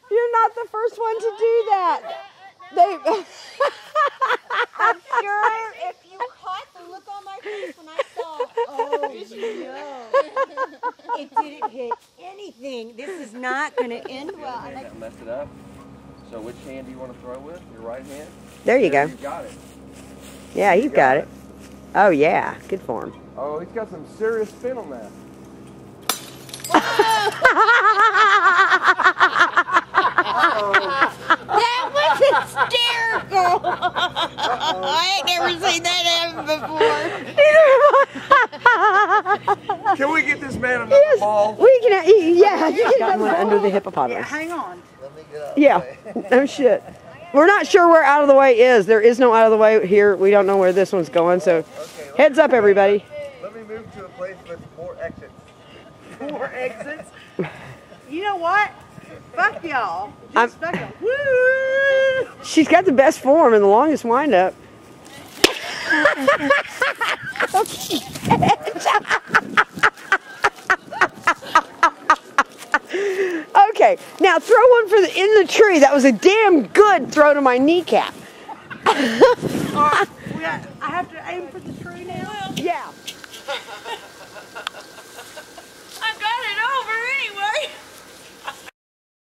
You're not the first one to do that. I'm sure if you caught the look on my face when I saw, oh no, it didn't hit anything. This is not going to end well. I messed it up. So which hand do you want to throw with? Your right hand? There you go. You got it. Yeah, you've got it. Oh yeah, good form. Oh, he's got some serious spin on that. That was hysterical. I ain't never seen that happen before. Can we get this man another ball? We can. Yeah, you can get one under the hippopotamus. Yeah, hang on. Let me get out. Yeah, no shit. We're not sure where out of the way is. There is no out of the way here. We don't know where this one's going. So, Okay, heads up, everybody. let me move to a place with more exits. More exits. You know what? Fuck y'all. Just fuck y'all. Woo! She's got the best form and the longest windup. Okay, now throw one for in the tree. That was a damn good throw to my kneecap. I have to aim for the tree now. Yeah.